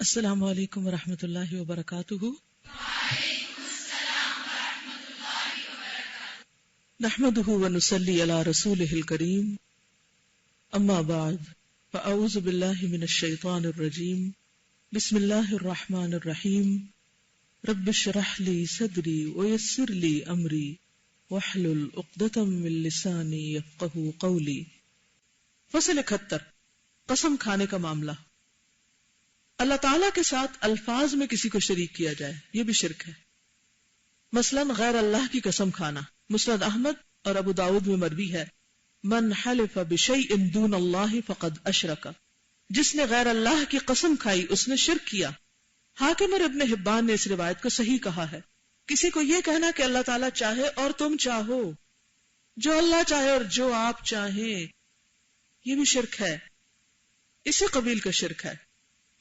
السلام علیکم ورحمۃ اللہ وبرکاتہ۔ نحمده ونصلی علی رسولہ الکریم، اما بعد فاعوذ باللہ من الشیطان الرجیم، بسم اللہ الرحمن الرحیم، رب اشرح لی صدری ویسر لی امری واحلل عقدۃ من لسانی یفقہوا قولی۔ فصل 71، قسم کھانے کا معاملہ۔ اللہ تعالیٰ کے ساتھ الفاظ میں کسی کو شریک کیا جائے، یہ بھی شرک ہے۔ مثلا غیر اللہ کی قسم کھانا، مسند احمد اور ابو داؤد میں مروی ہے، من حلف بشیء دون اللہ فقد اشرک، جس نے غیر اللہ کی قسم کھائی اس نے شرک کیا۔ حاکم اور ابن حبان نے اس روایت کو صحیح کہا ہے۔ کسی کو یہ کہنا کہ اللہ تعالیٰ چاہے اور تم چاہو، جو اللہ چاہے اور جو آپ چاہیں، یہ بھی شرک ہے، اسی قبیل کا شرک ہے۔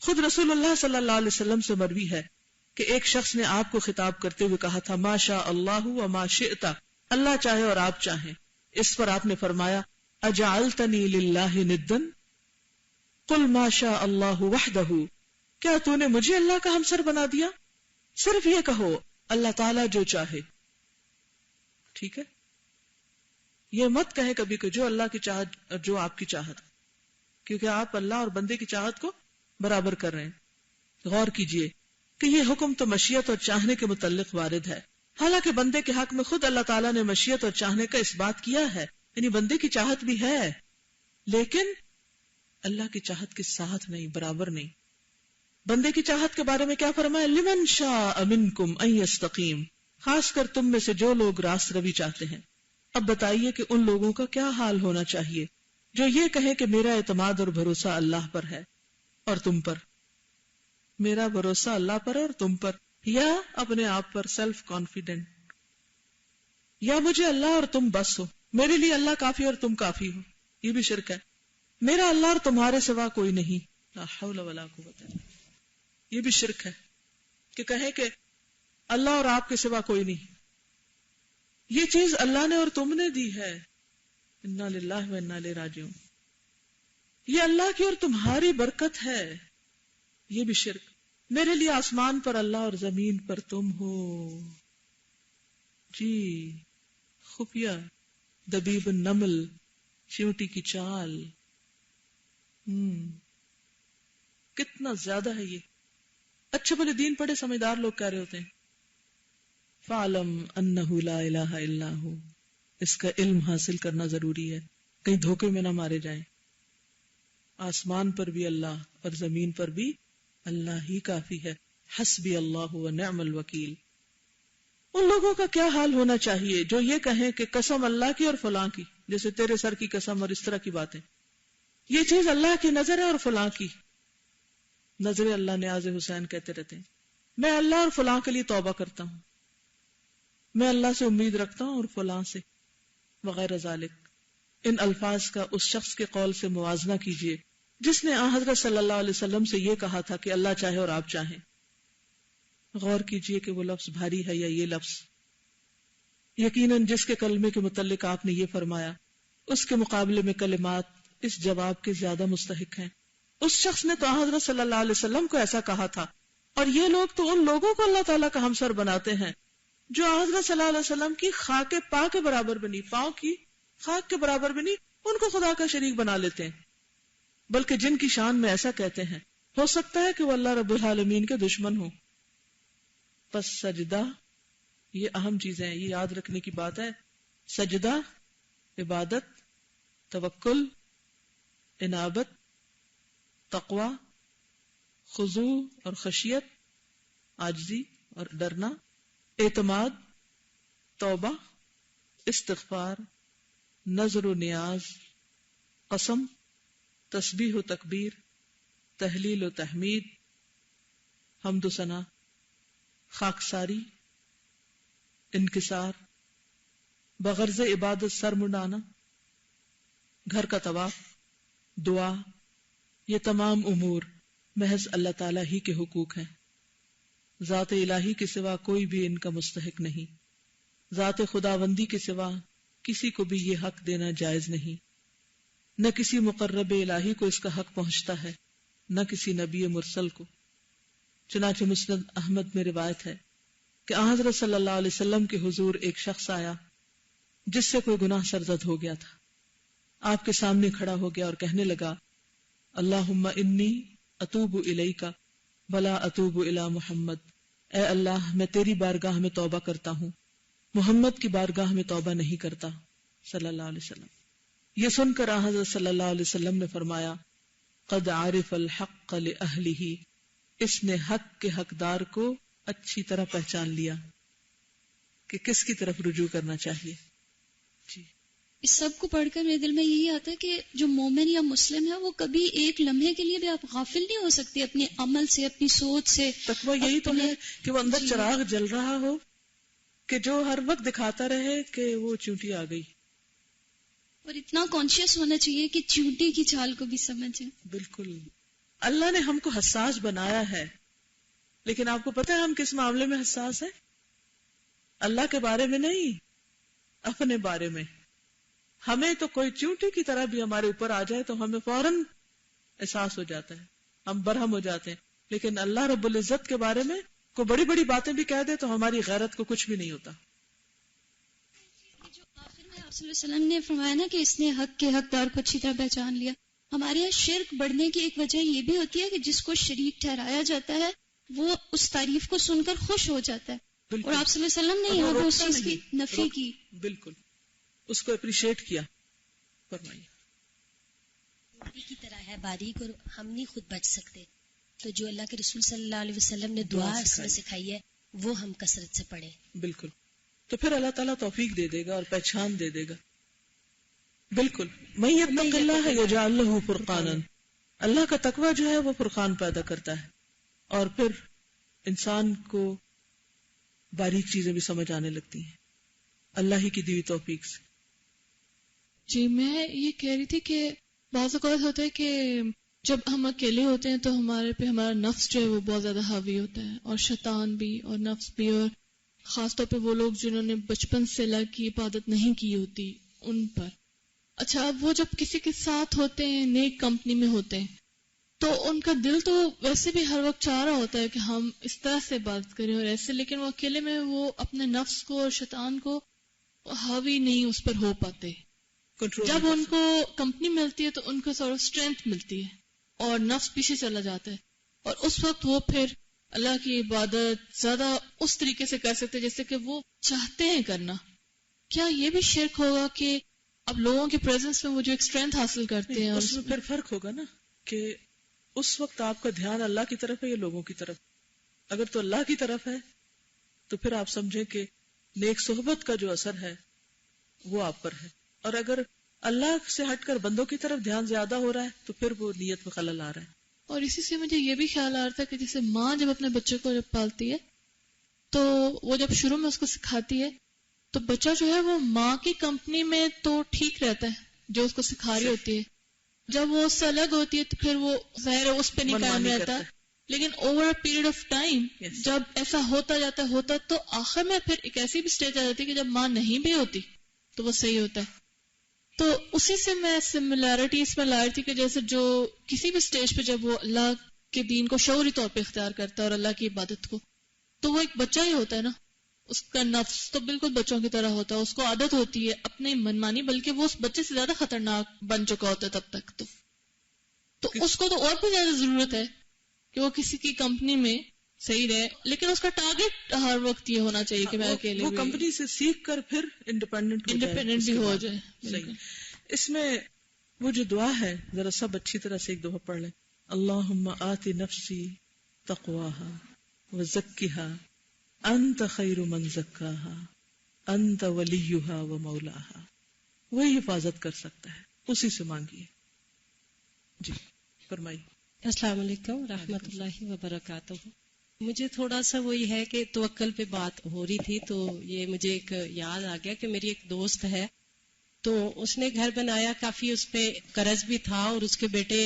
خود رسول اللہ صلی اللہ علیہ وسلم سے مروی ہے کہ ایک شخص نے آپ کو خطاب کرتے ہوئے کہا تھا، ما شاء اللہ و ما شئت، اللہ چاہے اور آپ چاہیں۔ اس پر آپ نے فرمایا، اجعلتنی للہ ندا قل ما شاء اللہ وحدہ، کیا تو نے مجھے اللہ کا ہمسر بنا دیا؟ صرف یہ کہو اللہ تعالیٰ جو چاہے۔ ٹھیک ہے، یہ مت کہیں کبھی کہ جو اللہ کی چاہت اور جو آپ کی چاہت، کیونکہ آپ اللہ اور بندے کی چاہت کو برابر کر رہے ہیں۔ غور کیجئے کہ یہ حکم تو مشیت اور چاہنے کے متعلق وارد ہے، حالانکہ بندے کے حق میں خود اللہ تعالیٰ نے مشیت اور چاہنے کا اس بات کیا ہے، یعنی بندے کی چاہت بھی ہے، لیکن اللہ کی چاہت کے ساتھ نہیں، برابر نہیں۔ بندے کی چاہت کے بارے میں کیا فرمایا، لمن شاء منکم ان یستقیم، خاص کر تم میں سے جو لوگ راست روی چاہتے ہیں۔ اب بتائیے کہ ان لوگوں کا کیا حال ہونا چاہیے جو یہ کہیں کہ میرا اعتماد اور بھروسہ اللہ پر ہے اور تم پر، میرا بھروسہ اللہ پر اور تم پر، یا اپنے آپ پر سیلف کانفیڈنٹ، یا مجھے اللہ اور تم بس ہو، میرے لیے اللہ کافی اور تم کافی ہو، یہ بھی شرک ہے۔ میرا اللہ اور تمہارے سوا کوئی نہیں، لا حول ولا قوت الا باللہ، یہ بھی شرک ہے کہ کہیں کہ اللہ اور آپ کے سوا کوئی نہیں، یہ چیز اللہ نے اور تم نے دی ہے، انا للہ و انا الیہ راجعون، یہ اللہ کی اور تمہاری برکت ہے، یہ بھی شرک۔ میرے لیے آسمان پر اللہ اور زمین پر تم ہو، جی خفیہ دبیب النمل، چیونٹی کی چال، کتنا زیادہ ہے یہ۔ اچھے بھلے دین پڑھے سمجھدار لوگ کہہ رہے ہوتے ہیں، فَعْلَمْ أَنَّهُ لَا إِلَهَ إِلَّا هُوَ، اس کا علم حاصل کرنا ضروری ہے، کہیں دھوکے میں نہ مارے جائیں۔ آسمان پر بھی اللہ اور زمین پر بھی اللہ ہی کافی ہے، حسبی اللہ ونعم الوکیل۔ ان لوگوں کا کیا حال ہونا چاہیے جو یہ کہیں کہ قسم اللہ کی اور فلاں کی، جیسے تیرے سر کی قسم اور اس طرح کی باتیں، یہ چیز اللہ کی نظر ہے اور فلاں کی نظر اللہ، نیاز حسین کہتے رہتے ہیں، میں اللہ اور فلاں کے لیے توبہ کرتا ہوں، میں اللہ سے امید رکھتا ہوں اور فلاں سے، وغیرہ ذالک۔ ان الفاظ کا اس شخص کے قول سے موازنہ کیجئے جس نے حضرت صلی اللہ علیہ وسلم سے یہ کہا تھا کہ اللہ چاہے اور آپ چاہیں۔ غور کیجئے کہ وہ لفظ بھاری ہے یا یہ لفظ۔ یقیناً جس کے کلمے کے متعلق آپ نے یہ فرمایا، اس کے مقابلے میں کلمات اس جواب کے زیادہ مستحق ہیں۔ اس شخص نے تو حضرت صلی اللہ علیہ وسلم کو ایسا کہا تھا، اور یہ لوگ تو ان لوگوں کو اللہ تعالیٰ کا ہمسر بناتے ہیں جو حضرت صلی اللہ علیہ وسلم کی خاک پا کے برابر بنی، پاؤں کی خاک کے برابر بنی، ان کو خدا کا شریک بنا لیتے ہیں، بلکہ جن کی شان میں ایسا کہتے ہیں ہو سکتا ہے کہ وہ اللہ رب العالمین کے دشمن ہوں۔ پس سجدہ، یہ اہم چیزیں ہیں، یہ یاد رکھنے کی بات ہے۔ سجدہ عبادت، توکل، انابت، تقوی، خضوع اور خشیت، عاجزی اور ڈرنا، اعتماد، توبہ، استغفار، نظر و نیاز، قسم، تسبیح و تکبیر، تہلیل و تحمید، حمد و ثنا، خاکساری، انکسار، بغرض عبادت سر منڈانا، گھر کا طواف، دعا، یہ تمام امور محض اللہ تعالیٰ ہی کے حقوق ہیں، ذات الہی کے سوا کوئی بھی ان کا مستحق نہیں، ذات خداوندی کے سوا کسی کو بھی یہ حق دینا جائز نہیں، نہ کسی مقرب الہی کو اس کا حق پہنچتا ہے، نہ کسی نبی مرسل کو۔ چنانچہ مسند احمد میں روایت ہے کہ حضرت صلی اللہ علیہ وسلم کے حضور ایک شخص آیا جس سے کوئی گناہ سرزد ہو گیا تھا. آپ کے سامنے کھڑا ہو گیا اور کہنے لگا اللہم انی اتوب الیک ولا اتوب الی محمد. اے اللہ میں تیری بارگاہ میں توبہ کرتا ہوں، محمد کی بارگاہ میں توبہ نہیں کرتا صلی اللہ علیہ وسلم. یہ سن کر حضرت صلی اللہ علیہ وسلم نے فرمایا قد عرف الحق لأہلہ، اس نے حق کے حقدار کو اچھی طرح پہچان لیا کہ کس کی طرف رجوع کرنا چاہیے. جی اس سب کو پڑھ کر میرے دل میں یہی آتا ہے کہ جو مومن یا مسلم ہے وہ کبھی ایک لمحے کے لیے بھی آپ غافل نہیں ہو سکتے اپنے عمل سے، اپنی سوچ سے. تقویٰ یہی تو ہے کہ وہ اندر چراغ جل رہا ہو کہ جو ہر وقت دکھاتا رہے کہ وہ چونٹی آ گئی، اور اتنا کانشیس ہونا چاہیے کہ چونٹی کی چال کو بھی سمجھے. بالکل اللہ نے ہم کو حساس بنایا ہے، لیکن آپ کو پتہ ہے ہم کس معاملے میں حساس ہیں؟ اللہ کے بارے میں نہیں، اپنے بارے میں. ہمیں تو کوئی چونٹی کی طرح بھی ہمارے اوپر آ جائے تو ہمیں فوراً احساس ہو جاتا ہے، ہم برہم ہو جاتے ہیں. لیکن اللہ رب العزت کے بارے میں کوئی بڑی بڑی باتیں بھی کہہ دے تو ہماری غیرت کو کچھ بھی نہیں ہوتا. جو آخر میں آپ صلی اللہ علیہ وسلم نے فرمایا نا کہ اس نے حق کے حقدار کو اچھی طرح پہچان لیا، ہمارے یہاں شرک بڑھنے کی ایک وجہ یہ بھی ہوتی ہے کہ جس کو شریک ٹھہرایا جاتا ہے وہ اس تعریف کو سن کر خوش ہو جاتا ہے. اور آپ صلی اللہ علیہ وسلم نے یہاں پہ اس چیز کی نفی کی، بالکل اس کو اپریشیٹ کیا. فرمائیے موتی کی طرح ہے باریک اور ہم نہیں خود بچ سکتے، تو جو اللہ کے رسول صلی اللہ علیہ وسلم نے دعا اس میں سکھائی ہے وہ ہم کثرت سے پڑھیں. بالکل، تو پھر اللہ تعالیٰ توفیق دے دے گا اور پہچان دے دے گا. بالکل من یتق اللہ یجعل لہ فرقانا، اللہ کا تقوی جو ہے وہ فرقان پیدا کرتا ہے اور پھر انسان کو باریک چیزیں بھی سمجھ آنے لگتی ہیں اللہ ہی کی دی ہوئی توفیق سے. جی میں یہ کہہ رہی تھی کہ بعض اوقات ہوتا ہے کہ جب ہم اکیلے ہوتے ہیں تو ہمارے پہ ہمارا نفس جو ہے وہ بہت زیادہ حاوی ہوتا ہے، اور شیطان بھی اور نفس بھی، اور خاص طور پہ وہ لوگ جنہوں نے بچپن سے اللہ کی عبادت نہیں کی ہوتی ان پر. اچھا اب وہ جب کسی کے ساتھ ہوتے ہیں، نیک کمپنی میں ہوتے ہیں، تو ان کا دل تو ویسے بھی ہر وقت چاہ رہا ہوتا ہے کہ ہم اس طرح سے بات کریں اور ایسے، لیکن وہ اکیلے میں وہ اپنے نفس کو اور شیطان کو حاوی نہیں اس پر ہو پاتے. جب ان کو کمپنی ملتی ہے تو ان کو سارا اسٹرینتھ ملتی ہے اور نفس پیچھے چلا جاتا ہے، اور اس وقت وہ پھر اللہ کی عبادت زیادہ اس طریقے سے کر سکتے جیسے کہ وہ چاہتے ہیں کرنا. کیا یہ بھی شرک ہوگا کہ اب لوگوں کے پریزنس میں وہ جو ایک اسٹرینتھ حاصل کرتے ہیں؟ اس میں پھر فرق ہوگا نا کہ اس وقت آپ کا دھیان اللہ کی طرف ہے یا لوگوں کی طرف. اگر تو اللہ کی طرف ہے تو پھر آپ سمجھیں کہ نیک صحبت کا جو اثر ہے وہ آپ پر ہے، اور اگر اللہ سے ہٹ کر بندوں کی طرف دھیان زیادہ ہو رہا ہے تو پھر وہ نیت میں خلل آ رہا ہے. اور اسی سے مجھے یہ بھی خیال آ رہا تھا کہ جیسے ماں جب اپنے بچے کو جب پالتی ہے تو وہ جب شروع میں اس کو سکھاتی ہے تو بچہ جو ہے وہ ماں کی کمپنی میں تو ٹھیک رہتا ہے جو اس کو سکھا رہی ہوتی ہے، جب وہ اس سے الگ ہوتی ہے تو پھر وہ ظاہر ہے اس پہ نہیں قائم رہتا. لیکن over a period of time جب ایسا ہوتا جاتا تو آخر میں پھر ایک ایسی بھی سٹیج آ جاتی ہے کہ جب ماں نہیں بھی ہوتی تو وہ صحیح ہوتا ہے. تو اسی سے میں سملیرٹی اس میں لا رہی تھی کہ جیسے جو کسی بھی سٹیج پہ جب وہ اللہ کے دین کو شعوری طور پہ اختیار کرتا ہے اور اللہ کی عبادت کو، تو وہ ایک بچہ ہی ہوتا ہے نا، اس کا نفس تو بالکل بچوں کی طرح ہوتا ہے، اس کو عادت ہوتی ہے اپنی منمانی، بلکہ وہ اس بچے سے زیادہ خطرناک بن چکا ہوتا ہے تب تک. تو اس کو تو اور بھی زیادہ ضرورت ہے کہ وہ کسی کی کمپنی میں صحیح رہے، لیکن اس کا ٹارگٹ ہر وقت یہ ہونا چاہیے کہ میں اکیلے وہ کمپنی سے سیکھ کر پھر انڈیپینڈنٹ بھی ہو جائے. صحیح. اس میں وہ جو دعا ہے ذرا سب اچھی طرح سے ایک دفعہ پڑھ لیں. اللہم آتی نفسی تقواها وزکها انت خیر من زکاها انت ولیها ومولاها. وہی حفاظت کر سکتا ہے، اسی سے مانگیے. جی فرمائیے. السلام علیکم رحمۃ اللہ وبرکاتہ. مجھے تھوڑا سا وہی ہے کہ توکل پہ بات ہو رہی تھی تو یہ مجھے ایک یاد آ گیا کہ میری ایک دوست ہے تو اس نے گھر بنایا، کافی اس پہ قرض بھی تھا اور اس کے بیٹے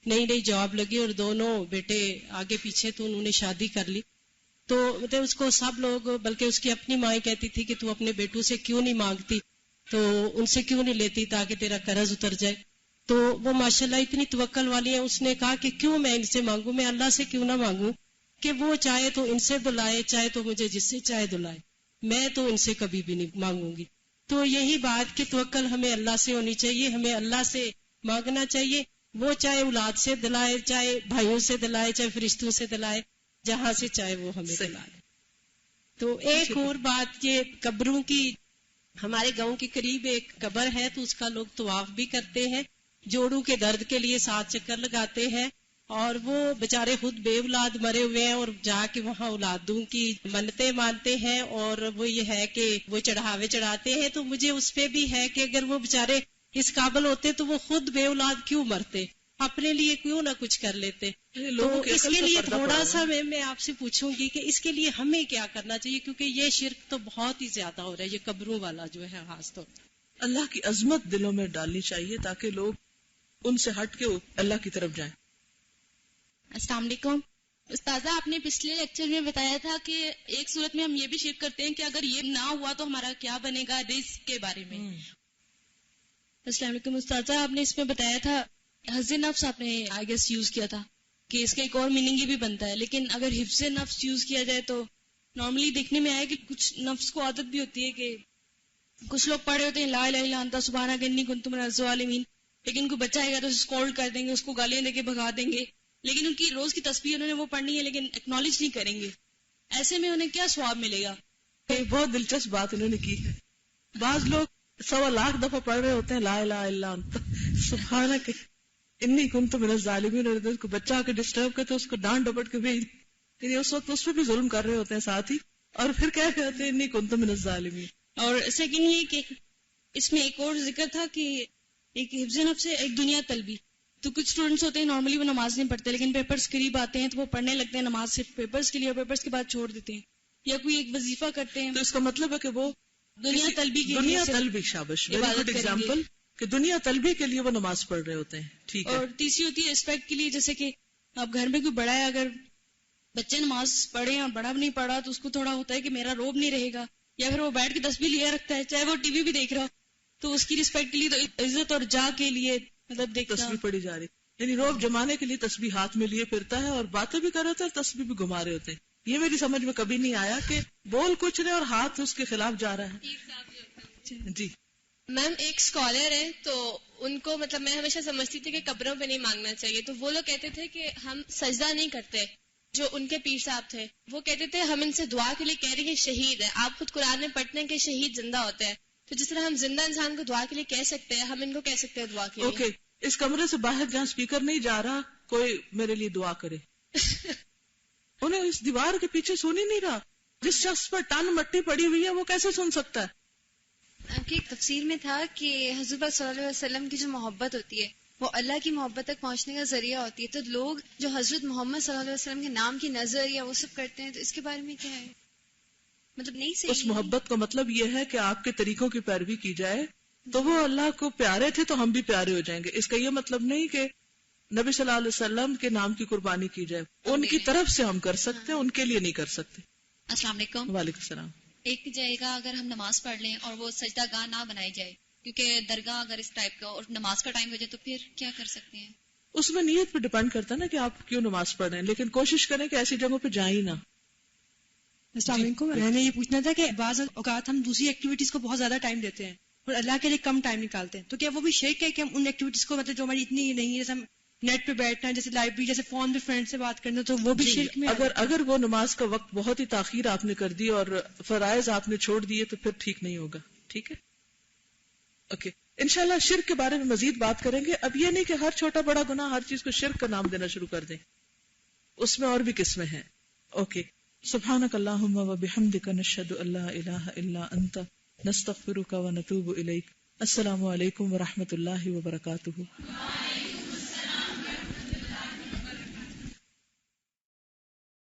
نئی جاب لگی اور دونوں بیٹے آگے پیچھے تو انہوں نے شادی کر لی. تو مطلب اس کو سب لوگ، بلکہ اس کی اپنی ماں کہتی تھی کہ تو اپنے بیٹوں سے کیوں نہیں مانگتی، تو ان سے کیوں نہیں لیتی تاکہ تیرا قرض اتر جائے. تو وہ ماشاءاللہ اتنی توکل والی ہیں، اس نے کہا کہ کیوں میں ان سے مانگوں، میں اللہ سے کیوں نہ مانگوں کہ وہ چاہے تو ان سے دلائے، چاہے تو مجھے جس سے چاہے دلائے، میں تو ان سے کبھی بھی نہیں مانگوں گی. تو یہی بات کہ توکل ہمیں اللہ سے ہونی چاہیے، ہمیں اللہ سے مانگنا چاہیے، وہ چاہے اولاد سے دلائے، چاہے بھائیوں سے دلائے، چاہے فرشتوں سے دلائے، جہاں سے چاہے وہ ہمیں دلائے. تو ایک اور بات یہ قبروں کی، ہمارے گاؤں کے قریب ایک قبر ہے تو اس کا لوگ طواف بھی کرتے ہیں، جوڑوں کے درد کے لیے 7 چکر لگاتے ہیں، اور وہ بےچارے خود بے اولاد مرے ہوئے ہیں اور جا کے وہاں اولادوں کی منتیں مانتے ہیں، اور وہ یہ ہے کہ وہ چڑھاوے چڑھاتے ہیں. تو مجھے اس پہ بھی ہے کہ اگر وہ بےچارے اس قابل ہوتے تو وہ خود بے اولاد کیوں مرتے، اپنے لیے کیوں نہ کچھ کر لیتے. تو اس کے لیے تھوڑا سا میں آپ سے پوچھوں گی کہ اس کے لیے ہمیں کیا کرنا چاہیے، کیونکہ یہ شرک تو بہت ہی زیادہ ہو رہا ہے، یہ قبروں والا جو ہے خاص طور پر. اللہ کی عظمت دلوں میں ڈالنی چاہیے تاکہ لوگ ان سے ہٹ کے اللہ کی طرف جائیں. السلام علیکم استاذہ، آپ نے پچھلے لیکچر میں بتایا تھا کہ ایک صورت میں ہم یہ بھی شرک کرتے ہیں کہ اگر یہ نہ ہوا تو ہمارا کیا بنے گا، رزق کے بارے میں. السلام علیکم استاذہ، آپ نے اس میں بتایا تھا حفظ نفس، آپ نے آئی گیس یوز کیا تھا کہ اس کا ایک اور میننگ یہ بھی بنتا ہے، لیکن اگر حفظ نفس یوز کیا جائے تو نارملی دیکھنے میں آیا کہ کچھ نفس کو عادت بھی ہوتی ہے کہ کچھ لوگ پڑھے ہوتے ہیں لا الہ الا انت سبحانک انی کنت من الظالمین، لیکن کوئی بچہ آئے گا تو اسکولڈ کر دیں گے، اس کو گالیاں دے کے بھگا دیں گے، لیکن ان کی روز کی تسبیح انہوں نے وہ پڑھنی ہے لیکن ایکنالج نہیں کریں گے. ایسے میں انہیں کیا ثواب ملے گا؟ بہت دلچسپ بات انہوں نے کی ہے. بعض لوگ 100,000 دفعہ پڑھ رہے ہوتے ہیں لا الہ الا انت سبحانک انی کنت من الظالمین، اور اس کو بچہ آ کے ڈسٹرب کرتے اس کو ڈانٹ ڈپٹ کے بھیج، یعنی اس وقت اس پہ بھی ظلم کر رہے ہوتے ہیں ساتھ ہی، اور پھر کیا کہتے ہیں انی کنت من الظالمین. اور سیکنڈ یہ کہ اس میں ایک اور ذکر تھا کہ ایک حفظ نفس ہے، ایک دنیا طلبی. تو کچھ اسٹوڈنٹس ہوتے ہیں نارملی وہ نماز نہیں پڑھتے، لیکن پیپرز قریب آتے ہیں تو وہ پڑھنے لگتے ہیں نماز صرف پیپرز کے لیے، اور پیپرز کے بعد چھوڑ دیتے ہیں، یا کوئی ایک وظیفہ کرتے ہیں. تو اس کا مطلب ہے کہ وہ دنیا طلبی کے دنیا طلبی، شاباش، ویری گڈ ایگزامپل، کہ دنیا طلبی کے لیے وہ نماز پڑھ رہے ہوتے ہیں. ٹھیک ہے. اور تیسری ہوتی ہے رسپیکٹ کے لیے، جیسے کہ اب گھر میں کوئی بڑا ہے، اگر بچے نماز پڑھے اور بڑا بھی نہیں پڑھا تو اس کو تھوڑا ہوتا ہے کہ میرا روب نہیں رہے گا، یا پھر وہ بیٹھ کے تسبیح لیا رکھتا ہے چاہے وہ ٹی وی بھی دیکھ رہا ہو، تو اس کی رسپیکٹ کے لیے تو عزت اور جا کے لیے مطلب دیکھنا، تسبیح پڑھی جا رہی، یعنی روب جمانے کے لیے تسبیح ہاتھ میں لیے پھرتا ہے اور باتیں بھی کر رہے ہوتے ہیں اور تسبیح بھی گھما رہے ہوتے ہیں. یہ میری سمجھ میں کبھی نہیں آیا کہ بول کچھ رہے اور ہاتھ اس کے خلاف جا رہا ہے. جی میم، ایک اسکالر ہے تو ان کو مطلب میں ہمیشہ سمجھتی تھی کہ قبروں پہ نہیں مانگنا چاہیے، تو وہ لوگ کہتے تھے کہ ہم سجدہ نہیں کرتے. جو ان کے پیر صاحب تھے وہ کہتے تھے ہم ان سے دعا کے لیے کہہ رہے ہیں شہید ہے. آپ خود قرآن میں پڑھتے ہیں کہ شہید زندہ ہوتے ہیں، تو جس طرح ہم زندہ انسان کو دعا کے لیے کہہ سکتے ہیں، ہم ان کو کہہ سکتے ہیں دعا کے لیے. اوکے، اس کمرے سے باہر جہاں اسپیکر نہیں جا رہا کوئی میرے لیے دعا کرے. انہیں اس دیوار کے پیچھے سن ہی نہیں رہا. جس شخص پر ٹن مٹی پڑی ہوئی ہے وہ کیسے سن سکتا ہے؟ آپ کی ایک تفسیر میں تھا کہ حضور پاک صلی اللہ علیہ وسلم کی جو محبت ہوتی ہے وہ اللہ کی محبت تک پہنچنے کا ذریعہ ہوتی ہے. تو لوگ جو حضرت محمد صلی اللہ علیہ وسلم کے نام کی نظر یا وہ سب کرتے ہیں، تو اس کے بارے میں کیا ہے؟ مطلب نہیں صحیح. اس محبت کا مطلب یہ ہے کہ آپ کے طریقوں کی پیروی کی جائے تو وہ اللہ کو پیارے تھے تو ہم بھی پیارے ہو جائیں گے. اس کا یہ مطلب نہیں کہ نبی صلی اللہ علیہ وسلم کے نام کی قربانی کی جائے. ان کی طرف سے ہم کر سکتے ہیں، ان کے لیے نہیں کر سکتے. السلام علیکم. وعلیکم السلام. ایک جگہ اگر ہم نماز پڑھ لیں اور وہ سجدہ گاہ نہ بنائی جائے، کیونکہ درگاہ اگر اس ٹائپ کا اور نماز کا ٹائم ہو جائے تو پھر کیا کر سکتے ہیں؟ اس میں نیت پہ ڈیپینڈ کرتا ہے نا کہ آپ کیوں نماز پڑھ رہے ہیں، لیکن کوشش کریں کہ ایسی جگہوں پہ جائیں ہی نہ. السلام علیکم. میں نے یہ پوچھنا تھا کہ بعض اوقات ہم دوسری ایکٹیویٹیز کو بہت زیادہ ٹائم دیتے ہیں اور اللہ کے لیے کم ٹائم نکالتے ہیں، تو کیا وہ بھی شرک ہے کہ ہم ان ایکٹیویٹیز کو مطلب جو ہماری اتنی نہیں ہے، جیسے ہم نیٹ پہ بیٹھنا ہے، جیسے لائبریری، جیسے فون پہ فرینڈ سے بات کرنا، تو وہ بھی شرک میں اگر وہ نماز کا وقت بہت ہی تاخیر آپ نے کر دی اور فرائض آپ نے چھوڑ دیے تو پھر ٹھیک نہیں ہوگا. ٹھیک ہے، اوکے. انشاءاللہ شرک کے بارے میں مزید بات کریں گے. اب یہ نہیں کہ ہر چھوٹا بڑا گناہ ہر چیز کو شرک کا نام دینا شروع کر دیں، اس میں اور بھی قسمیں ہیں. اوکے. سبحانک اللہم و بحمدک نشہد ان لا الہ الا انت نستغفرک و نتوب الیک. السلام علیکم و رحمۃ اللہ وبرکاتہ.